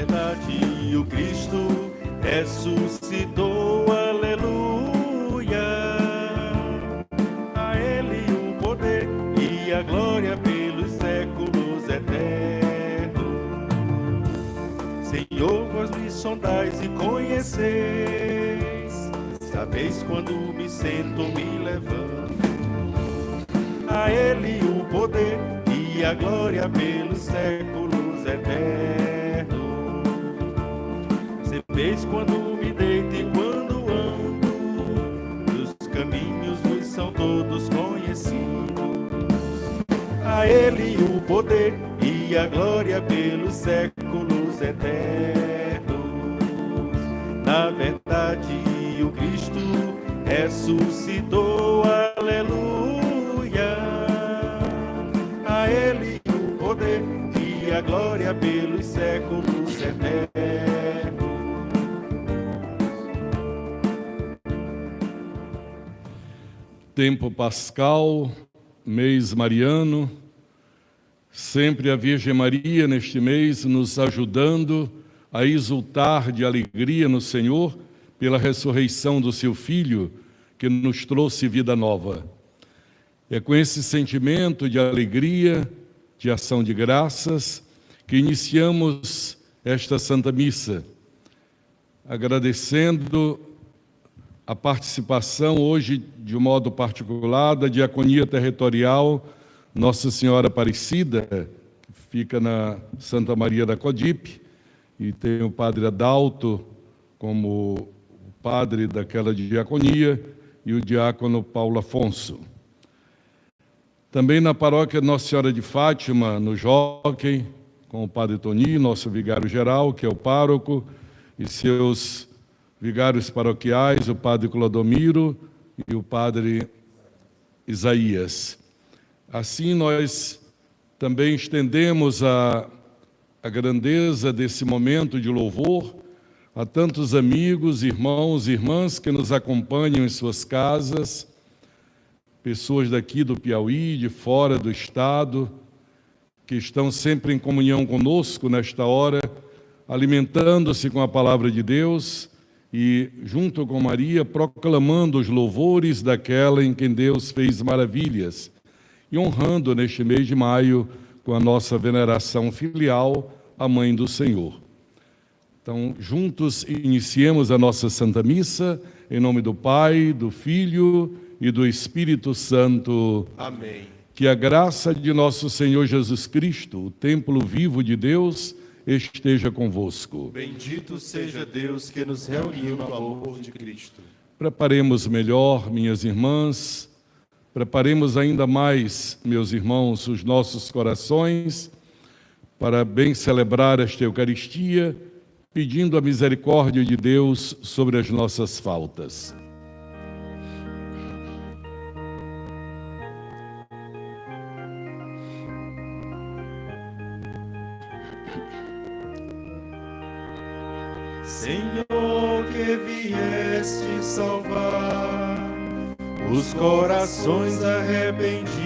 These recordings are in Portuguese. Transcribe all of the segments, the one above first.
verdade, o Cristo ressuscitou, aleluia. A Ele o poder e a glória pelos séculos eternos. Senhor, vós me sondais e conheceis, sabeis quando me sento, me levanto. A Ele o poder e a glória pelos séculos eternos. Sabeis quando me deito e quando ando, os caminhos vos são todos conhecidos. A Ele o poder e a glória pelos séculos eternos. Na verdade, o Cristo ressuscitou, aleluia. A Ele o poder e a glória pelos séculos eternos. Tempo pascal, mês mariano, sempre a Virgem Maria neste mês nos ajudando a exultar de alegria no Senhor pela ressurreição do seu Filho, que nos trouxe vida nova. É com esse sentimento de alegria, de ação de graças, que iniciamos esta Santa Missa, agradecendo a participação hoje, de um modo particular, da Diaconia Territorial Nossa Senhora Aparecida, que fica na Santa Maria da Codipe, e tem o Padre Adalto como o padre daquela diaconia e o diácono Paulo Afonso. Também na paróquia Nossa Senhora de Fátima, no Jockey, com o Padre Toni, nosso vigário-geral, que é o pároco, e seus vigários paroquiais, o Padre Clodomiro e o Padre Isaías. Assim, nós também estendemos a grandeza desse momento de louvor a tantos amigos, irmãos e irmãs que nos acompanham em suas casas, pessoas daqui do Piauí, de fora do estado, que estão sempre em comunhão conosco nesta hora, alimentando-se com a palavra de Deus e, junto com Maria, proclamando os louvores daquela em quem Deus fez maravilhas e honrando neste mês de maio com a nossa veneração filial, a Mãe do Senhor. Então, juntos iniciemos a nossa Santa Missa, em nome do Pai, do Filho e do Espírito Santo. Amém. Que a graça de nosso Senhor Jesus Cristo, o templo vivo de Deus, esteja convosco. Bendito seja Deus que nos reuniu no amor de Cristo. Preparemos melhor, minhas irmãs, preparemos ainda mais, meus irmãos, os nossos corações para bem celebrar esta Eucaristia, pedindo a misericórdia de Deus sobre as nossas faltas. Senhor, que vieste salvar os corações arrependidos,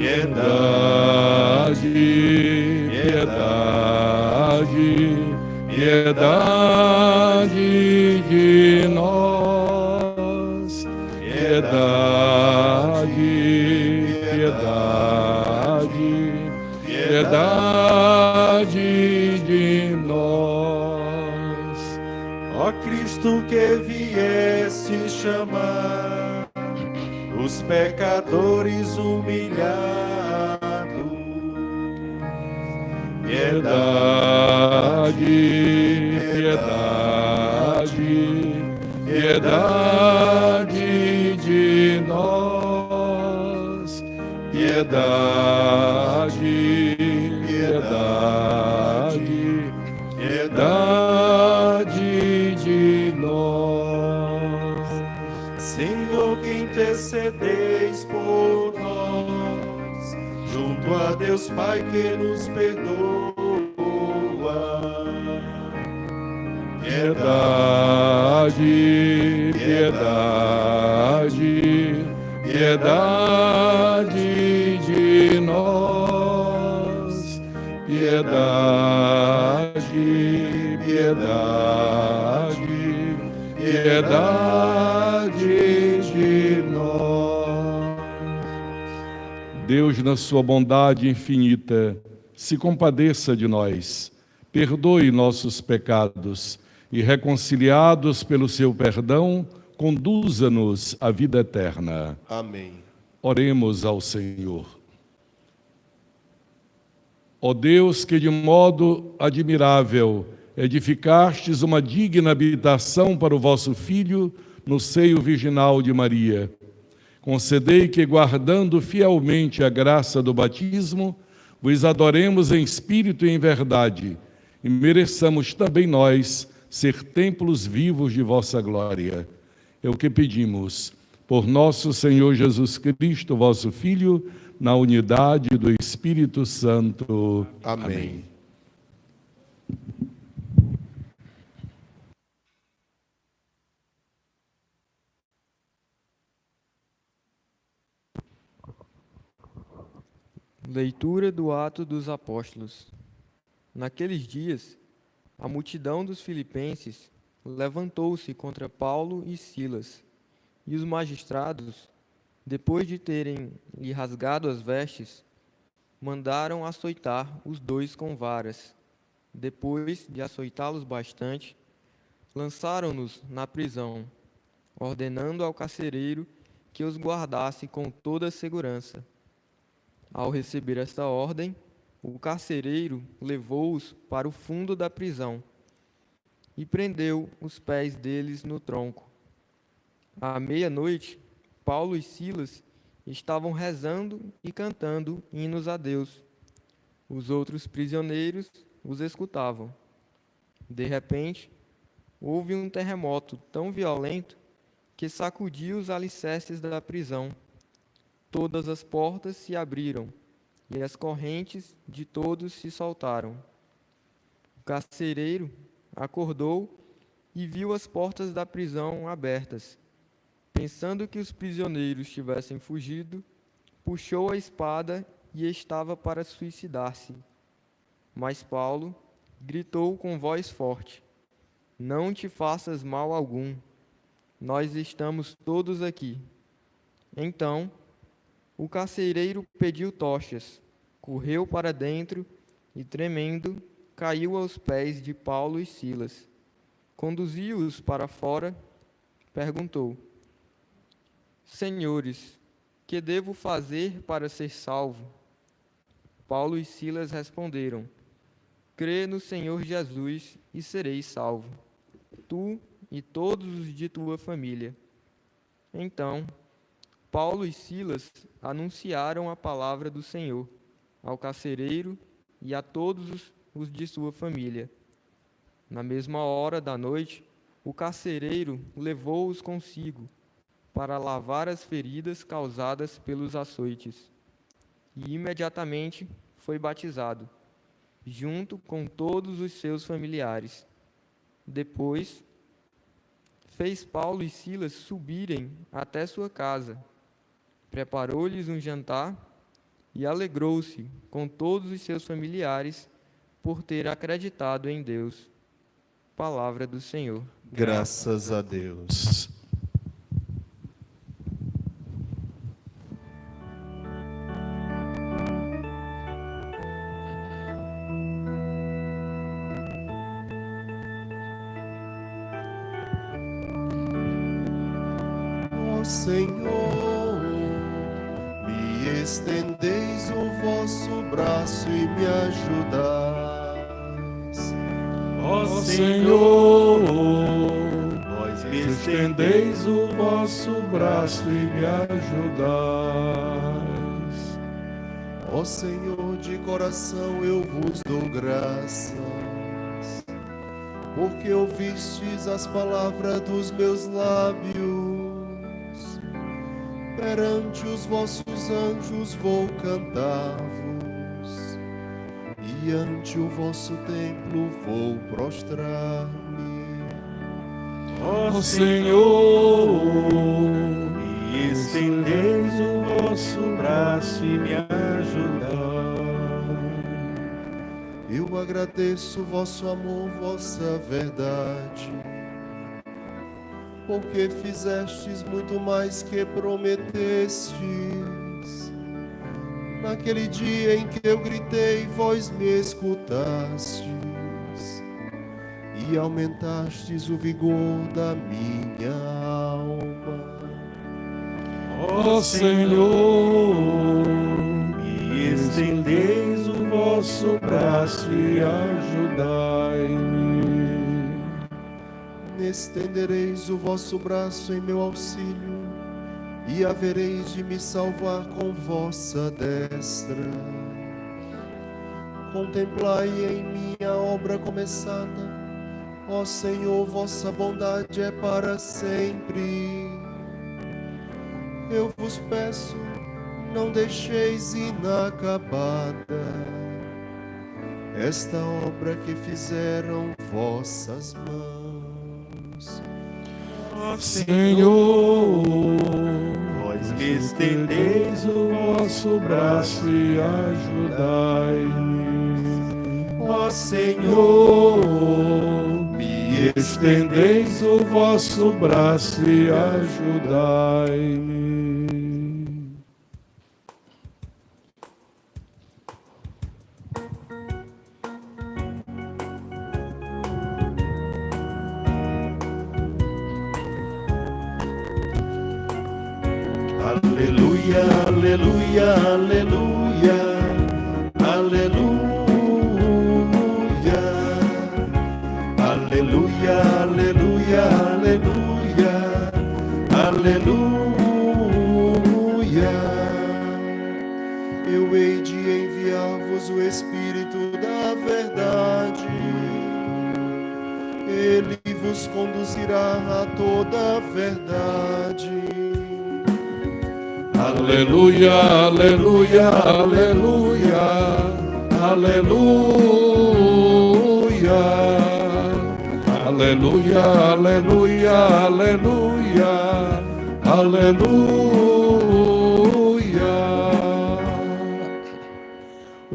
Piedade, piedade, piedade de nós. Piedade, piedade, piedade de nós. ó Cristo, que vieste chamar os pecadores humilhados. Piedade, piedade, piedade de nós. Piedade, piedade, piedade de nós. Senhor, que intercedeis por nós, junto a Deus Pai que nos perdoa. Piedade, piedade, piedade de nós. piedade, piedade, piedade de nós. Deus, na sua bondade infinita, se compadeça de nós, perdoe nossos pecados e, reconciliados pelo seu perdão, conduza-nos à vida eterna. Amém. Oremos ao Senhor. Ó Deus, que de modo admirável edificastes uma digna habitação para o vosso Filho no seio virginal de Maria, concedei que, guardando fielmente a graça do batismo, vos adoremos em espírito e em verdade, e mereçamos também nós ser templos vivos de vossa glória. É o que pedimos, por nosso Senhor Jesus Cristo, vosso Filho, na unidade do Espírito Santo. Amém. Leitura do Atos dos Apóstolos. Naqueles dias, a multidão dos filipenses levantou-se contra Paulo e Silas, e os magistrados, depois de terem lhe rasgado as vestes, mandaram açoitar os dois com varas. Depois de açoitá-los bastante, lançaram-nos na prisão, ordenando ao carcereiro que os guardasse com toda a segurança. Ao receber esta ordem, o carcereiro levou-os para o fundo da prisão e prendeu os pés deles no tronco. À meia-noite, Paulo e Silas estavam rezando e cantando hinos a Deus. Os outros prisioneiros os escutavam. De repente, houve um terremoto tão violento que sacudiu os alicerces da prisão. Todas as portas se abriram e as correntes de todos se soltaram. O carcereiro acordou e viu as portas da prisão abertas. Pensando que os prisioneiros tivessem fugido, puxou a espada e estava para suicidar-se. Mas Paulo gritou com voz forte: "Não te faças mal algum. Nós estamos todos aqui." Então, o carcereiro pediu tochas, correu para dentro e, tremendo, caiu aos pés de Paulo e Silas. Conduziu-os para fora, perguntou: "Senhores, que devo fazer para ser salvo?" Paulo e Silas responderam: "Crê no Senhor Jesus e sereis salvo, tu e todos os de tua família." Então, Paulo e Silas anunciaram a palavra do Senhor ao carcereiro e a todos os de sua família. Na mesma hora da noite, o carcereiro levou-os consigo para lavar as feridas causadas pelos açoites, e imediatamente foi batizado, junto com todos os seus familiares. Depois, fez Paulo e Silas subirem até sua casa, preparou-lhes um jantar e alegrou-se com todos os seus familiares por ter acreditado em Deus. Palavra do Senhor. Graças a Deus. Ó Senhor, me estendeis o vosso braço e me ajudais. Ó Senhor, vós me estendeis o vosso braço e me ajudais. Ó Senhor, de coração eu vos dou graças, porque ouvistes as palavras dos meus lábios. Perante os vossos anjos vou cantar-vos, e ante o vosso templo vou prostrar-me. Ó Senhor, me estendeis o vosso braço e me ajudai. eu agradeço vosso amor, vossa verdade, porque fizestes muito mais que prometestes. Naquele dia em que eu gritei, vós me escutastes e aumentastes o vigor da minha alma. Ó Senhor, me estendeis o vosso braço e ajudai-me. Estendereis o vosso braço em meu auxílio e havereis de me salvar com vossa destra. Contemplai em mim a obra começada, ó Senhor, vossa bondade é para sempre. Eu vos peço, não deixeis inacabada esta obra que fizeram vossas mãos. Ó Senhor, vós me estendeis o vosso braço e ajudai-me. Ó Senhor, me estendeis o vosso braço e ajudai-me. aleluia, aleluia, aleluia, aleluia, aleluia, aleluia, aleluia, aleluia. Eu hei de enviar-vos o Espírito da verdade. Ele vos conduzirá a toda a verdade. Aleluia, aleluia, aleluia, aleluia, aleluia, aleluia, aleluia, aleluia.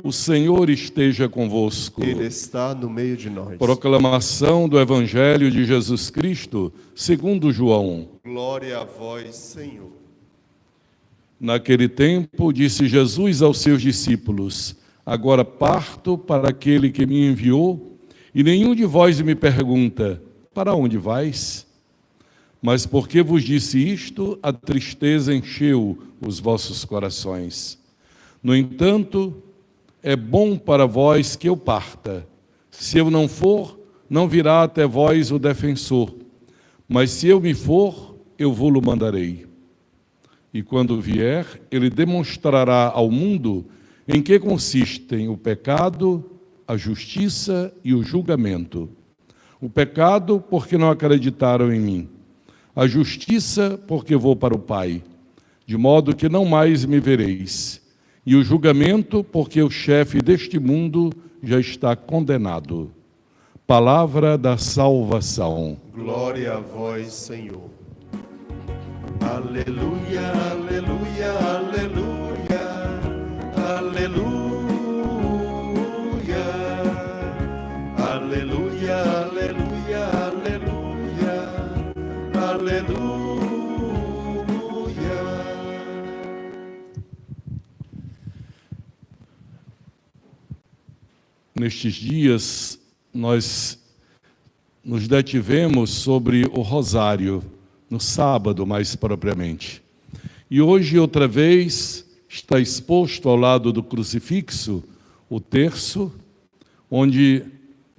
O Senhor esteja convosco. Ele está no meio de nós. Proclamação do Evangelho de Jesus Cristo, segundo João. Glória a vós, Senhor. Naquele tempo, disse Jesus aos seus discípulos: agora parto para aquele que me enviou, e nenhum de vós me pergunta: para onde vais? Mas porque vos disse isto, a tristeza encheu os vossos corações. No entanto, é bom para vós que eu parta. Se eu não for, não virá até vós o defensor. Mas se eu me for, eu vou-lo mandarei. E quando vier, ele demonstrará ao mundo em que consistem o pecado, a justiça e o julgamento. O pecado, porque não acreditaram em mim. A justiça, porque vou para o Pai, de modo que não mais me vereis. E o julgamento, porque o chefe deste mundo já está condenado. Palavra da salvação. Glória a vós, Senhor. aleluia, aleluia, aleluia, aleluia, aleluia, aleluia, aleluia, aleluia. Nestes dias, nós nos detivemos sobre o rosário, no sábado mais propriamente. E hoje, outra vez, está exposto ao lado do crucifixo o terço, onde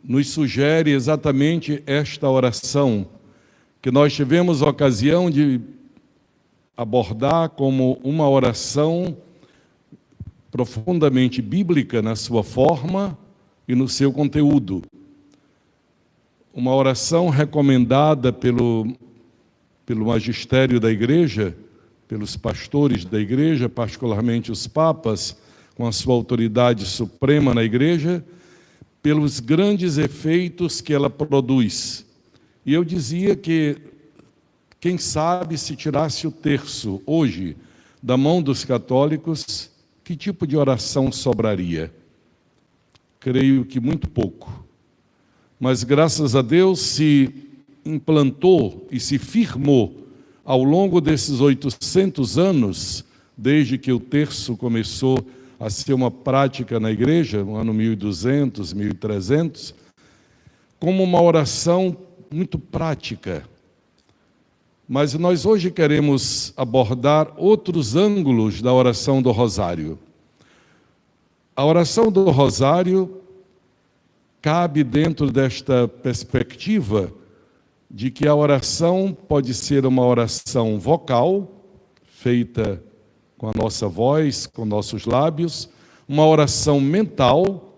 nos sugere exatamente esta oração, que nós tivemos a ocasião de abordar como uma oração profundamente bíblica na sua forma e no seu conteúdo. Uma oração recomendada pelo magistério da igreja, pelos pastores da igreja, particularmente os papas, com a sua autoridade suprema na igreja, pelos grandes efeitos que ela produz. E eu dizia que, quem sabe, se tirasse o terço hoje da mão dos católicos, que tipo de oração sobraria? creio que muito pouco. Mas, graças a Deus, se implantou e se firmou ao longo desses 800 anos, desde que o terço começou a ser uma prática na igreja, no ano 1200, 1300, como uma oração muito prática. Mas nós hoje queremos abordar outros ângulos da oração do Rosário. A oração do Rosário cabe dentro desta perspectiva de que a oração pode ser uma oração vocal, feita com a nossa voz, com nossos lábios, uma oração mental,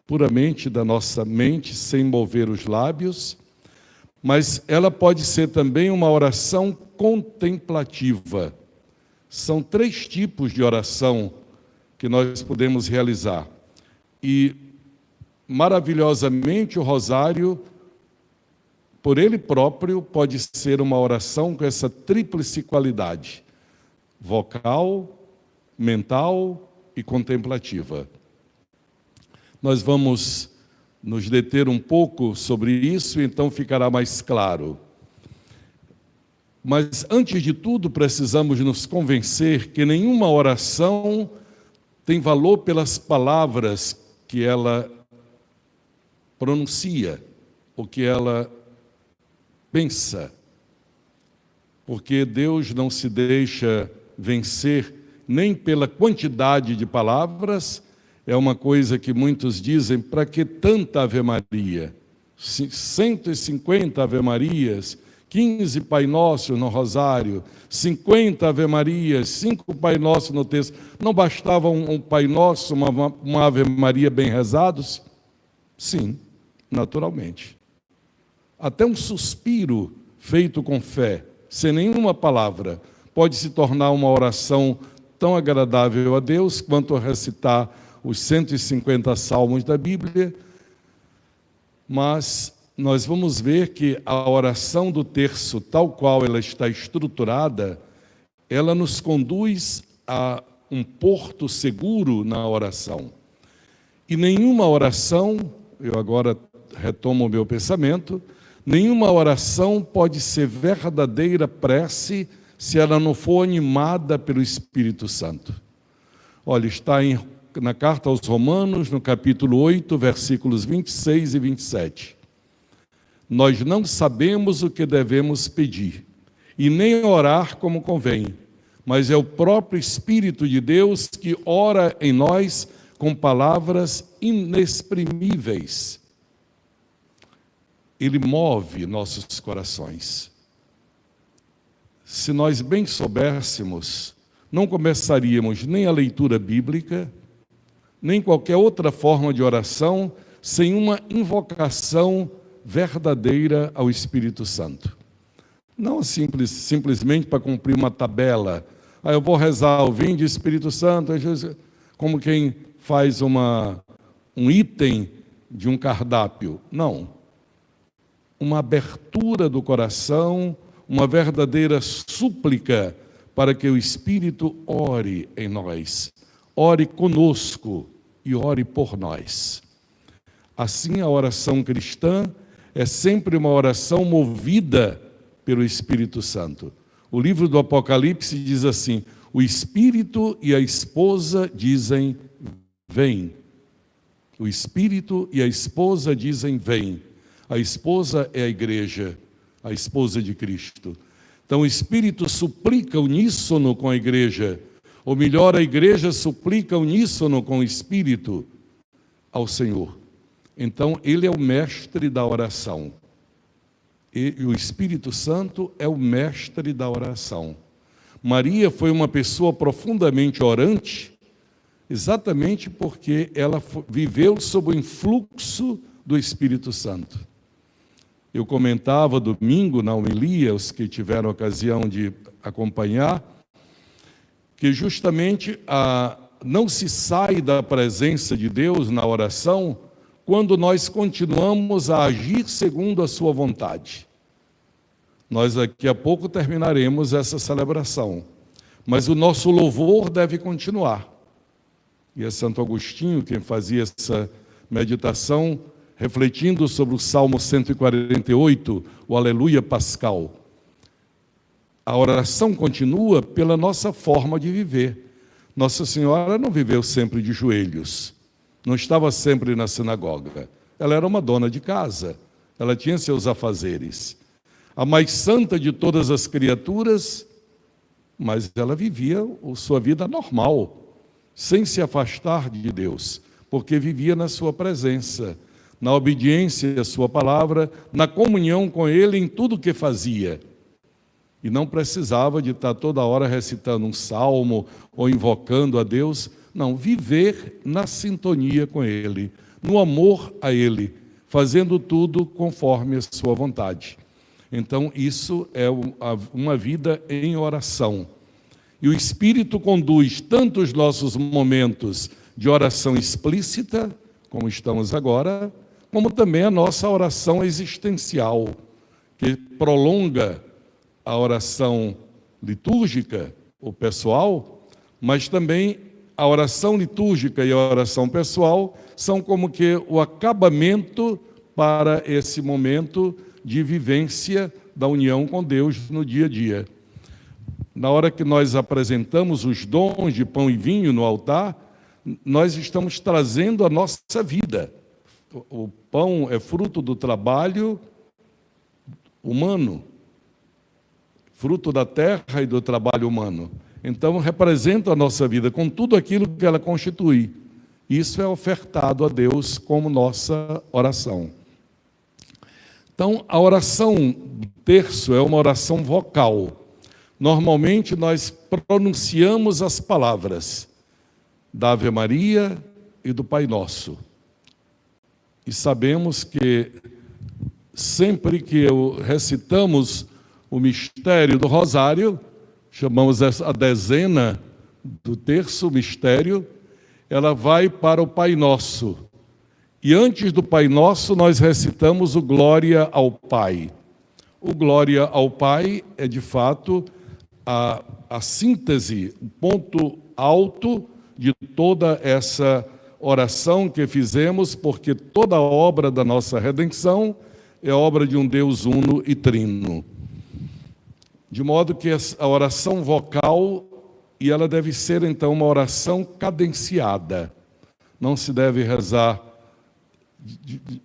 puramente da nossa mente, sem mover os lábios, mas ela pode ser também uma oração contemplativa. São 3 tipos de oração que nós podemos realizar. E, maravilhosamente, o Rosário, por ele próprio, pode ser uma oração com essa tríplice qualidade: vocal, mental e contemplativa. Nós vamos nos deter um pouco sobre isso, então ficará mais claro. Mas, antes de tudo, precisamos nos convencer que nenhuma oração tem valor pelas palavras que ela pronuncia, ou que ela pensa. Porque Deus não se deixa vencer nem pela quantidade de palavras. É uma coisa que muitos dizem: para que tanta Ave Maria? 150 Ave Marias, 15 Pai Nosso no Rosário, 50 Ave Marias, 5 Pai Nosso no texto. Não bastava um Pai Nosso, uma Ave Maria bem rezados? Sim, naturalmente. Até um suspiro feito com fé, sem nenhuma palavra, pode se tornar uma oração tão agradável a Deus quanto recitar os 150 salmos da Bíblia. Mas nós vamos ver que a oração do terço, tal qual ela está estruturada, ela nos conduz a um porto seguro na oração. E nenhuma oração, eu agora retomo o meu pensamento, nenhuma oração pode ser verdadeira prece se ela não for animada pelo Espírito Santo. Olha, está na carta aos Romanos, no capítulo 8, versículos 26 e 27. Nós não sabemos o que devemos pedir, e nem orar como convém, mas é o próprio Espírito de Deus que ora em nós com palavras inexprimíveis. Ele move nossos corações. Se nós bem soubéssemos, não começaríamos nem a leitura bíblica, nem qualquer outra forma de oração, sem uma invocação verdadeira ao Espírito Santo. Não simplesmente para cumprir uma tabela. Eu vou rezar o Vinde Espírito Santo, como quem faz um item de um cardápio. Não. Uma abertura do coração, uma verdadeira súplica para que o Espírito ore em nós, ore conosco e ore por nós. Assim, a oração cristã é sempre uma oração movida pelo Espírito Santo. O livro do Apocalipse diz assim: o Espírito e a esposa dizem, vem. O Espírito e a esposa dizem, vem. A esposa é a igreja, a esposa de Cristo. Então o Espírito suplica uníssono com a igreja, ou melhor, a igreja suplica uníssono com o Espírito ao Senhor. Então ele é o mestre da oração. E o Espírito Santo é o mestre da oração. Maria foi uma pessoa profundamente orante, exatamente porque ela viveu sob o influxo do Espírito Santo. Eu comentava domingo na homilia, os que tiveram a ocasião de acompanhar, que justamente não se sai da presença de Deus na oração quando nós continuamos a agir segundo a sua vontade. Nós daqui a pouco terminaremos essa celebração, mas o nosso louvor deve continuar. E é Santo Agostinho quem fazia essa meditação refletindo sobre o Salmo 148, o Aleluia Pascal. A oração continua pela nossa forma de viver. Nossa Senhora não viveu sempre de joelhos, não estava sempre na sinagoga. Ela era uma dona de casa, ela tinha seus afazeres. A mais santa de todas as criaturas, mas ela vivia a sua vida normal, sem se afastar de Deus, porque vivia na sua presença, na obediência à sua palavra, na comunhão com Ele em tudo o que fazia. E não precisava de estar toda hora recitando um salmo ou invocando a Deus. Não, viver na sintonia com Ele, no amor a Ele, fazendo tudo conforme a sua vontade. Então, isso é uma vida em oração. E o Espírito conduz tanto os nossos momentos de oração explícita, como estamos agora, como também a nossa oração existencial, que prolonga a oração litúrgica, o pessoal, mas também a oração litúrgica e a oração pessoal são como que o acabamento para esse momento de vivência da união com Deus no dia a dia. Na hora que nós apresentamos os dons de pão e vinho no altar, nós estamos trazendo a nossa vida. O pão é fruto do trabalho humano, fruto da terra e do trabalho humano. Então, representa a nossa vida com tudo aquilo que ela constitui. Isso é ofertado a Deus como nossa oração. Então, a oração do terço é uma oração vocal. Normalmente, nós pronunciamos as palavras da Ave Maria e do Pai Nosso. E sabemos que sempre que recitamos o mistério do Rosário, chamamos a dezena do terço, mistério, ela vai para o Pai Nosso. E antes do Pai Nosso, nós recitamos o Glória ao Pai. O Glória ao Pai é, de fato, a síntese, o ponto alto de toda essa oração que fizemos, porque toda a obra da nossa redenção é obra de um Deus uno e trino. De modo que a oração vocal, e ela deve ser, então, uma oração cadenciada. Não se deve rezar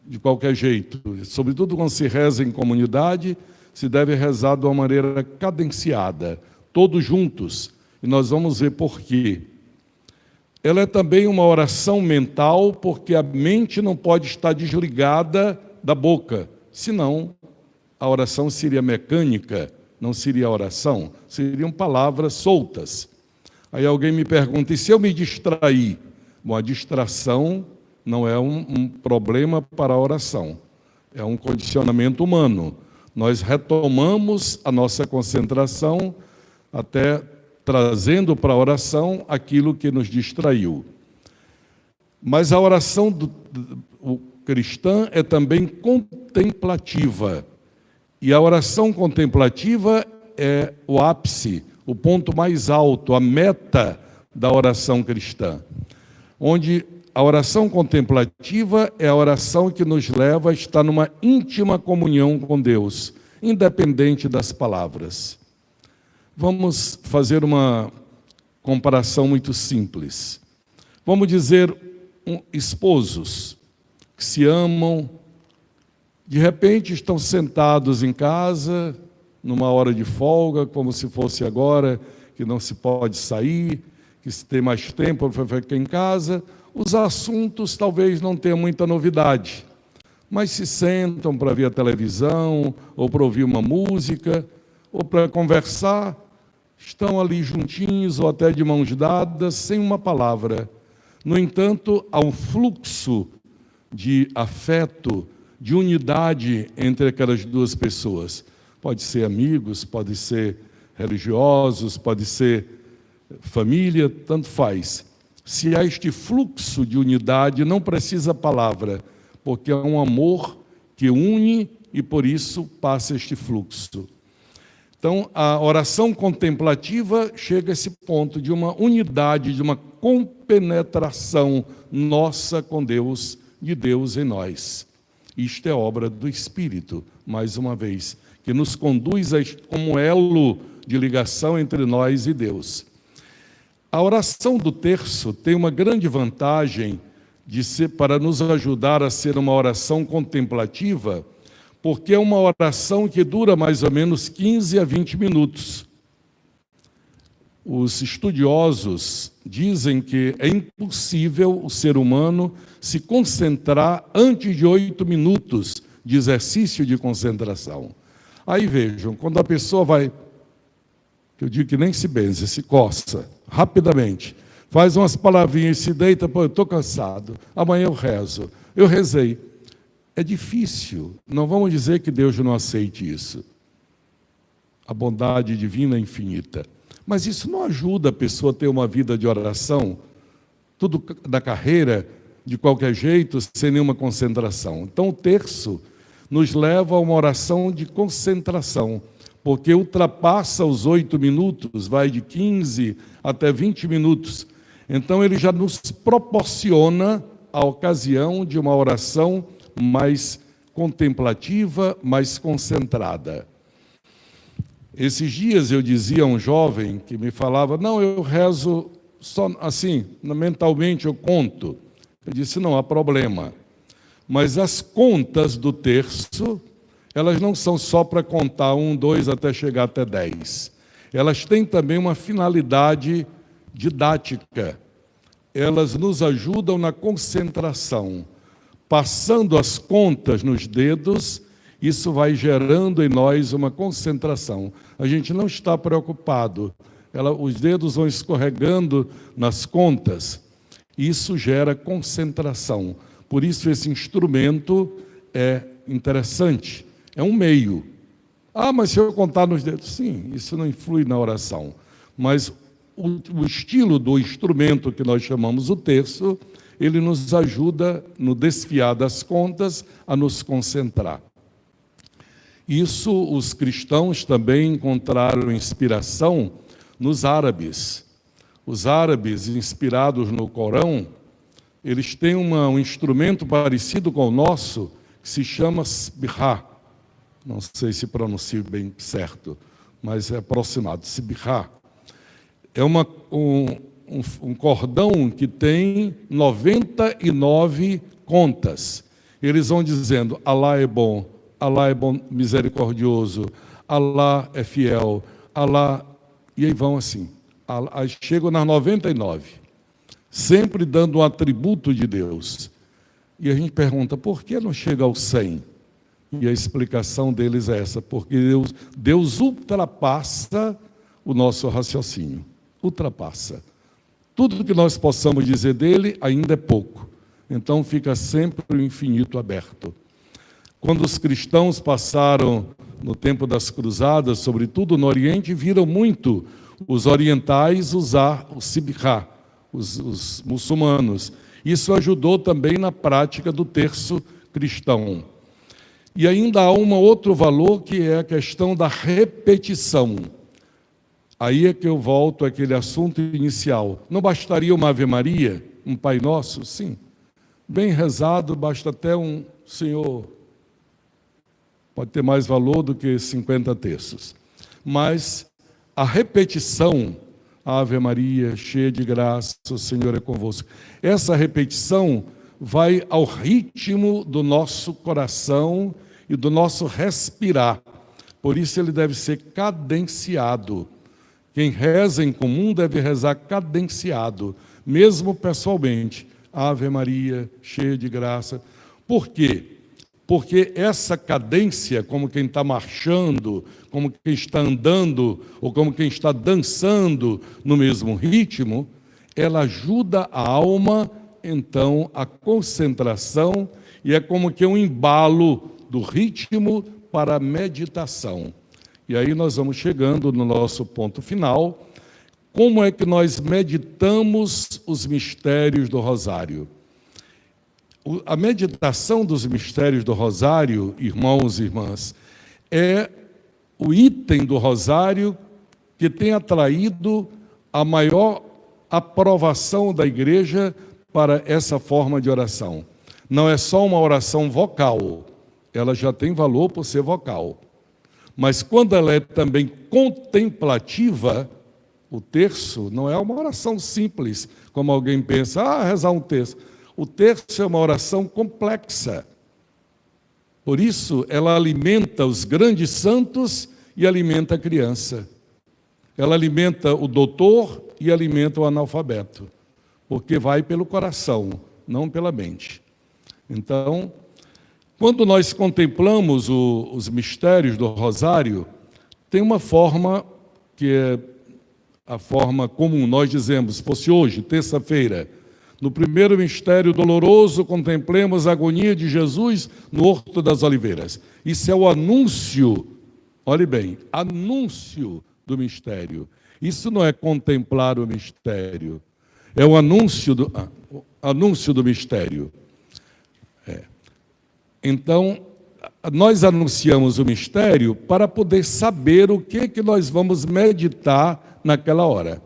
de qualquer jeito. Sobretudo quando se reza em comunidade, se deve rezar de uma maneira cadenciada, todos juntos. E nós vamos ver por quê. Ela é também uma oração mental, porque a mente não pode estar desligada da boca, senão a oração seria mecânica, não seria oração, seriam palavras soltas. Aí alguém me pergunta, e se eu me distrair? Bom, a distração não é um problema para a oração, é um condicionamento humano. Nós retomamos a nossa concentração até trazendo para a oração aquilo que nos distraiu. Mas a oração cristã é também contemplativa. E a oração contemplativa é o ápice, o ponto mais alto, a meta da oração cristã. Onde a oração contemplativa é a oração que nos leva a estar numa íntima comunhão com Deus, independente das palavras. Vamos fazer uma comparação muito simples. Vamos dizer, esposos que se amam, de repente estão sentados em casa, numa hora de folga, como se fosse agora, que não se pode sair, que se tem mais tempo para ficar em casa. Os assuntos talvez não tenham muita novidade, mas se sentam para ver a televisão, ou para ouvir uma música, ou para conversar, estão ali juntinhos ou até de mãos dadas, sem uma palavra. No entanto, há um fluxo de afeto, de unidade entre aquelas duas pessoas. Pode ser amigos, pode ser religiosos, pode ser família, tanto faz. Se há este fluxo de unidade, não precisa palavra, porque é um amor que une e por isso passa este fluxo. Então, a oração contemplativa chega a esse ponto de uma unidade, de uma compenetração nossa com Deus de Deus em nós. Isto é obra do Espírito, mais uma vez, que nos conduz como elo de ligação entre nós e Deus. A oração do terço tem uma grande vantagem para nos ajudar a ser uma oração contemplativa, porque é uma oração que dura mais ou menos 15 a 20 minutos. Os estudiosos dizem que é impossível o ser humano se concentrar antes de 8 minutos de exercício de concentração. Aí vejam, quando a pessoa vai, eu digo que nem se benze, se coça, rapidamente, faz umas palavrinhas, se deita, pô, eu estou cansado, amanhã eu rezo. Eu rezei. É difícil, não vamos dizer que Deus não aceite isso. A bondade divina é infinita. Mas isso não ajuda a pessoa a ter uma vida de oração, tudo da carreira, de qualquer jeito, sem nenhuma concentração. Então, o terço nos leva a uma oração de concentração, porque ultrapassa os 8 minutos, vai de 15 até 20 minutos. Então, ele já nos proporciona a ocasião de uma oração mais contemplativa, mais concentrada. Esses dias eu dizia a um jovem que me falava, não, eu rezo só assim, mentalmente eu conto. Eu disse, não há problema. Mas as contas do terço, elas não são só para contar 1, 2, até chegar até 10. Elas têm também uma finalidade didática. Elas nos ajudam na concentração. Passando as contas nos dedos, isso vai gerando em nós uma concentração. A gente não está preocupado. Os dedos vão escorregando nas contas. Isso gera concentração. Por isso esse instrumento é interessante. É um meio. Ah, mas se eu contar nos dedos? Sim, isso não influi na oração. Mas o estilo do instrumento que nós chamamos o terço, ele nos ajuda, no desfiar das contas, a nos concentrar. Isso os cristãos também encontraram inspiração nos árabes. Os árabes, inspirados no Corão, eles têm um instrumento parecido com o nosso, que se chama sibhá. Não sei se pronuncio bem certo, mas é aproximado. Sibhá. É um cordão que tem 99 contas. Eles vão dizendo, Alá é bom, misericordioso, Alá é fiel, Alá... E aí vão assim. Aí chegam nas 99, sempre dando um atributo de Deus. E a gente pergunta, por que não chega ao 100? E a explicação deles é essa, porque Deus ultrapassa o nosso raciocínio. Ultrapassa. Tudo que nós possamos dizer dele ainda é pouco. Então fica sempre o infinito aberto. Quando os cristãos passaram no tempo das cruzadas, sobretudo no Oriente, viram muito os orientais usar o sibhá, os muçulmanos. Isso ajudou também na prática do terço cristão. E ainda há um outro valor, que é a questão da repetição. Aí é que eu volto àquele assunto inicial. Não bastaria uma Ave Maria, um Pai Nosso? Sim. Bem rezado, basta até um Senhor. Pode ter mais valor do que 50 terços. Mas a repetição, Ave Maria, cheia de graça, o Senhor é convosco. Essa repetição vai ao ritmo do nosso coração e do nosso respirar. Por isso ele deve ser cadenciado. Quem reza em comum deve rezar cadenciado, mesmo pessoalmente. Ave Maria, cheia de graça. Por quê? Porque essa cadência, como quem está marchando, como quem está andando, ou como quem está dançando no mesmo ritmo, ela ajuda a alma, então, a concentração, e é como que um embalo do ritmo para a meditação. E aí nós vamos chegando no nosso ponto final. Como é que nós meditamos os mistérios do Rosário? A meditação dos mistérios do Rosário, irmãos e irmãs, é o item do Rosário que tem atraído a maior aprovação da Igreja para essa forma de oração. Não é só uma oração vocal, ela já tem valor por ser vocal. Mas quando ela é também contemplativa, o terço não é uma oração simples, como alguém pensa, rezar um terço. O terço é uma oração complexa. Por isso, ela alimenta os grandes santos e alimenta a criança. Ela alimenta o doutor e alimenta o analfabeto, porque vai pelo coração, não pela mente. Então, quando nós contemplamos os mistérios do rosário, tem uma forma que é a forma comum. Nós dizemos, se fosse hoje, terça-feira, no primeiro mistério doloroso, contemplemos a agonia de Jesus no Horto das Oliveiras. Isso é o anúncio, olhe bem, anúncio do mistério. Isso não é contemplar o mistério, é o anúncio do mistério. Então, nós anunciamos o mistério para poder saber o que nós vamos meditar naquela hora.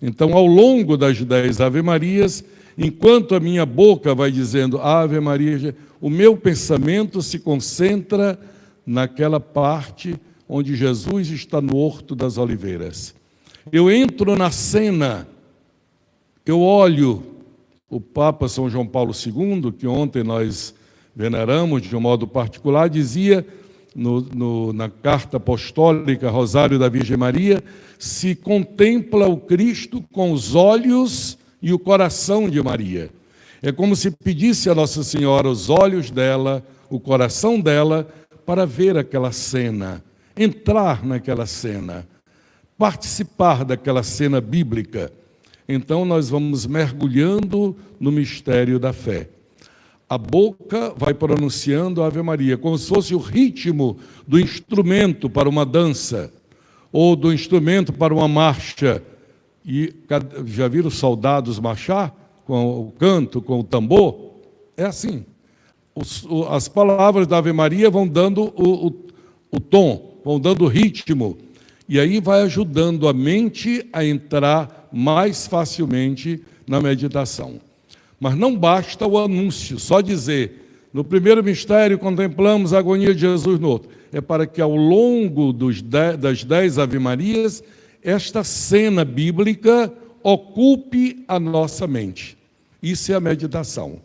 Então, ao longo das 10 Ave-Marias, enquanto a minha boca vai dizendo Ave Maria, o meu pensamento se concentra naquela parte onde Jesus está no Horto das Oliveiras. Eu entro na cena, eu olho o Papa São João Paulo II, que ontem nós veneramos de um modo particular, dizia na carta apostólica Rosário da Virgem Maria, se contempla o Cristo com os olhos e o coração de Maria. É como se pedisse a Nossa Senhora os olhos dela, o coração dela, para ver aquela cena, entrar naquela cena, participar daquela cena bíblica. Então nós vamos mergulhando no mistério da fé. A boca vai pronunciando a Ave Maria, como se fosse o ritmo do instrumento para uma dança, ou do instrumento para uma marcha. E já viram os soldados marchar com o canto, com o tambor? É assim. As palavras da Ave Maria vão dando o tom, vão dando o ritmo, e aí vai ajudando a mente a entrar mais facilmente na meditação. Mas não basta o anúncio, só dizer, no primeiro mistério contemplamos a agonia de Jesus no outro. É para que ao longo das 10 Ave-Marias, esta cena bíblica ocupe a nossa mente. Isso é a meditação.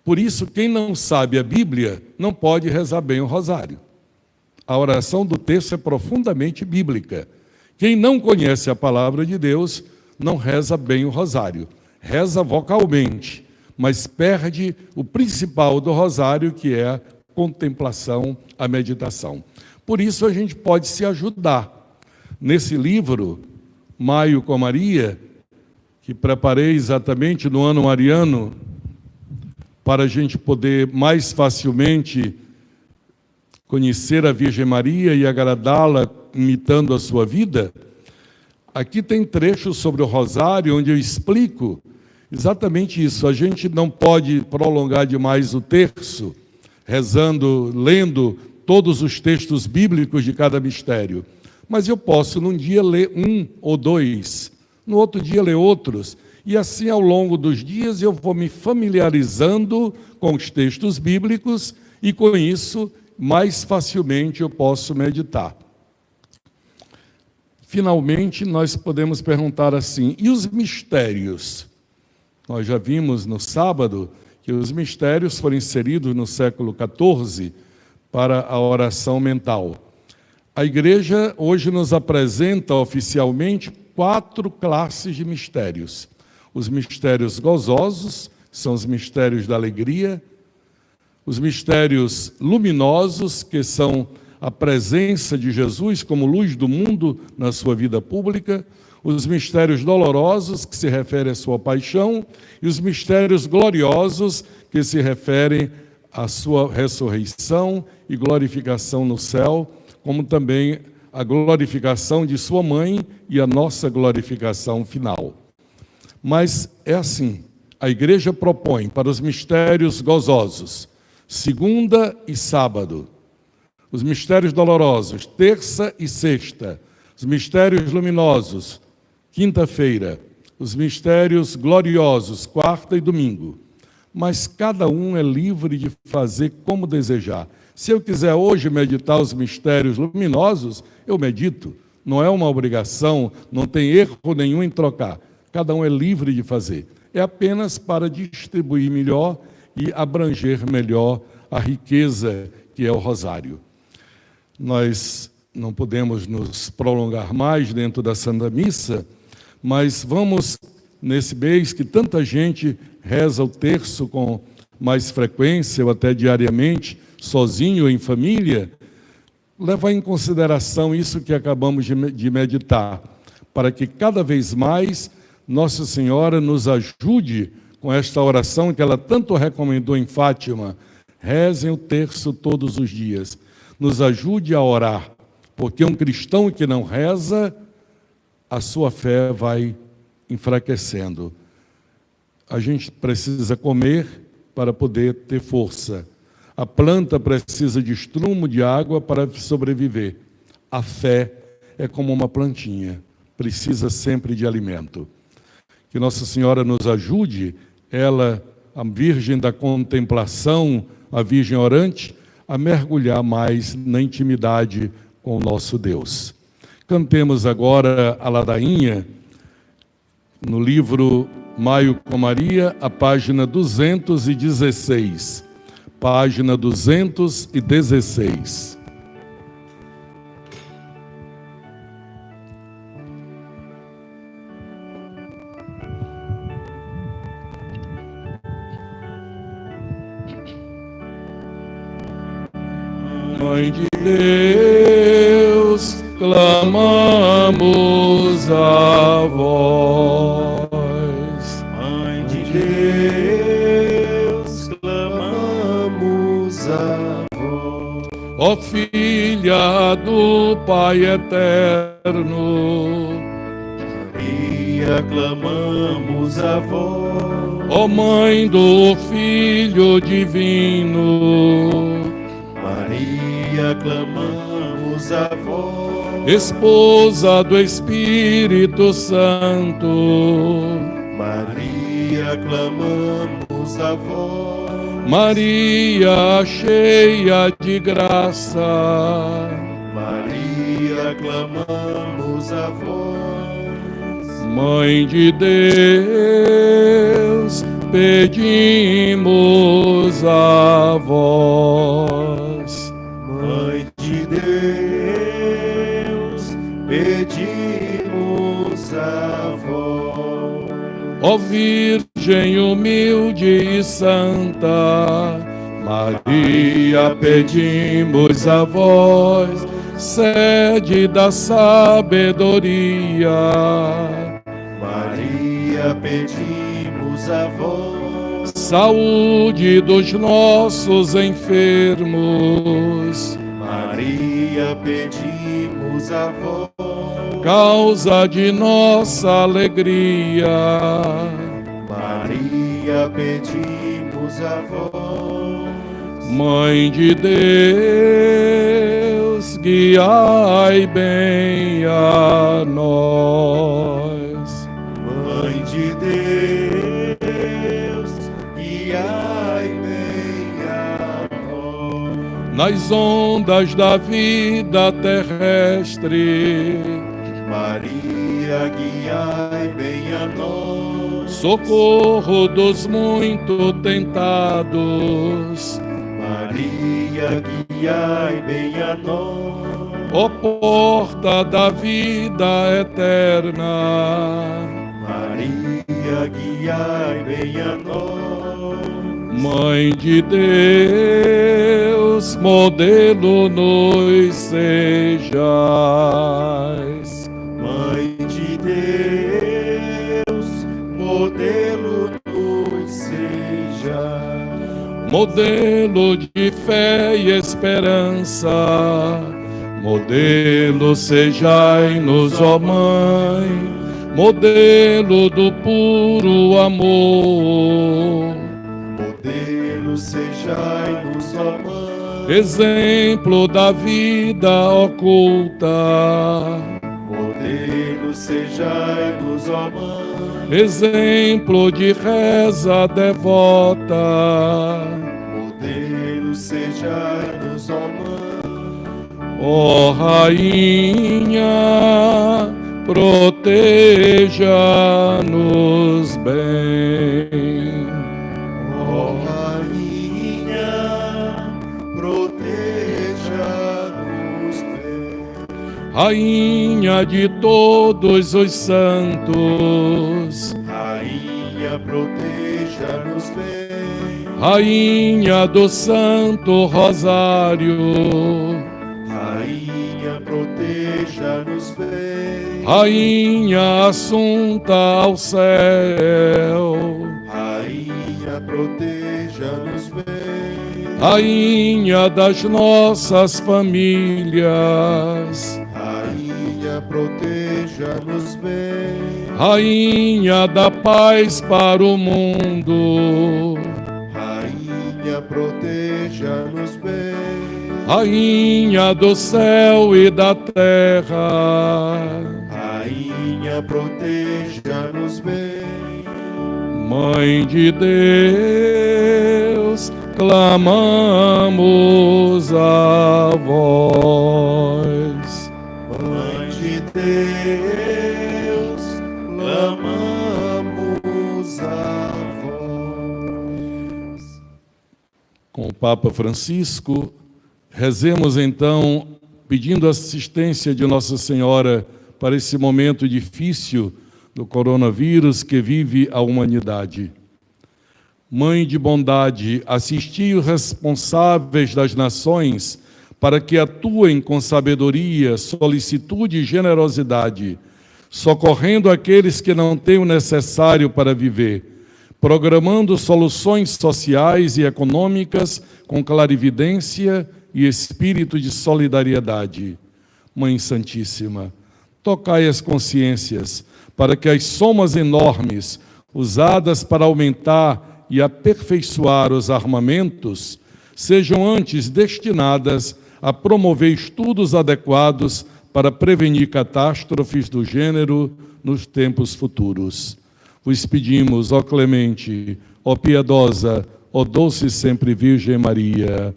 Por isso, quem não sabe a Bíblia não pode rezar bem o rosário. A oração do terço é profundamente bíblica. Quem não conhece a palavra de Deus não reza bem o rosário. Reza vocalmente, mas perde o principal do rosário, que é a contemplação, a meditação. Por isso a gente pode se ajudar. Nesse livro, Maio com Maria, que preparei exatamente no ano mariano, para a gente poder mais facilmente conhecer a Virgem Maria e agradá-la imitando a sua vida, aqui tem trechos sobre o rosário onde eu explico exatamente isso. A gente não pode prolongar demais o terço, rezando, lendo todos os textos bíblicos de cada mistério. Mas eu posso, num dia, ler um ou dois, no outro dia, ler outros. E assim, ao longo dos dias, eu vou me familiarizando com os textos bíblicos e, com isso, mais facilmente eu posso meditar. Finalmente, nós podemos perguntar assim, e os mistérios? Nós já vimos no sábado que os mistérios foram inseridos no século XIV para a oração mental. A Igreja hoje nos apresenta oficialmente 4 classes de mistérios. Os mistérios gozosos, são os mistérios da alegria. Os mistérios luminosos, que são a presença de Jesus como luz do mundo na sua vida pública. Os mistérios dolorosos, que se referem à sua paixão, e os mistérios gloriosos, que se referem à sua ressurreição e glorificação no céu, como também a glorificação de sua mãe e a nossa glorificação final. Mas é assim, a Igreja propõe para os mistérios gozosos, segunda e sábado, os mistérios dolorosos, terça e sexta, os mistérios luminosos, quinta-feira, os mistérios gloriosos, quarta e domingo. mas cada um é livre de fazer como desejar. Se eu quiser hoje meditar os mistérios luminosos, eu medito. Não é uma obrigação, não tem erro nenhum em trocar. Cada um é livre de fazer. É apenas para distribuir melhor e abranger melhor a riqueza que é o rosário. Nós não podemos nos prolongar mais dentro da Santa Missa, mas vamos, nesse mês que tanta gente reza o terço com mais frequência ou até diariamente, sozinho ou em família, levar em consideração isso que acabamos de meditar, para que cada vez mais Nossa Senhora nos ajude com esta oração que ela tanto recomendou em Fátima. Rezem o terço todos os dias. Nos ajude a orar, porque um cristão que não reza, a sua fé vai enfraquecendo. A gente precisa comer para poder ter força. A planta precisa de estrumo de água para sobreviver. A fé é como uma plantinha, precisa sempre de alimento. Que Nossa Senhora nos ajude, ela, a Virgem da Contemplação, a Virgem orante, a mergulhar mais na intimidade com o nosso Deus. Cantemos agora a ladainha, no livro Maio com Maria, a página 216. Página 216. Mãe de Deus, clamamos a vós. Mãe de Deus, clamamos a vós. Ó Filha do Pai eterno, Maria, clamamos a vós. ó Mãe do Filho divino, Maria, clamamos a vós. Esposa do Espírito Santo, Maria, clamamos a vós. Maria cheia de graça, Maria, clamamos a vós. Mãe de Deus, pedimos a vós. Mãe de Deus, pedimos a vós. Ó Virgem humilde e santa, Maria, pedimos a vós, sede da sabedoria. Maria, pedimos a vós. Saúde dos nossos enfermos, Maria, pedimos a vós. causa de nossa alegria. Maria, pedimos a vós. Mãe de Deus, guiai bem a nós. Mãe de Deus, guiai bem a nós. Nas ondas da vida terrestre, Maria, guiai bem a nós. socorro dos muito tentados. Maria, guiai bem a nós. Ó porta da vida eterna, Maria, guiai bem a nós. Mãe de Deus, modelo nos sejais. Mãe de Deus, modelo nos seja. Modelo de fé e esperança, modelo sejai-nos, ó Mãe, modelo do puro amor. Modelo sejai-nos, ó Mãe. Exemplo da vida oculta, Modelo Modelo sejai-nos, ó Mãe. Exemplo de reza devota. Modelo sejai-nos, ó Mãe. Ó Rainha, proteja-nos bem. Ó Rainha, proteja-nos bem. Rainha de todos os santos, Rainha, proteja-nos bem. Rainha do Santo Rosário, Rainha, proteja-nos bem. Rainha assunta ao céu, Rainha, proteja-nos bem. Rainha das nossas famílias, Rainha, proteja-nos bem. Rainha da paz para o mundo, Rainha, proteja-nos bem. Rainha do céu e da terra, Rainha, proteja-nos bem. Mãe de Deus, clamamos a vós. Mãe de Deus, clamamos a vós. Com o Papa Francisco, rezemos então, pedindo assistência de Nossa Senhora para esse momento difícil do coronavírus que vive a humanidade. Mãe de bondade, assisti os responsáveis das nações para que atuem com sabedoria, solicitude e generosidade, socorrendo aqueles que não têm o necessário para viver, programando soluções sociais e econômicas com clarividência e espírito de solidariedade. Mãe Santíssima, tocai as consciências para que as somas enormes usadas para aumentar e aperfeiçoar os armamentos sejam antes destinadas a promover estudos adequados para prevenir catástrofes do gênero nos tempos futuros. Vos pedimos, ó clemente, ó piedosa, ó doce sempre Virgem Maria.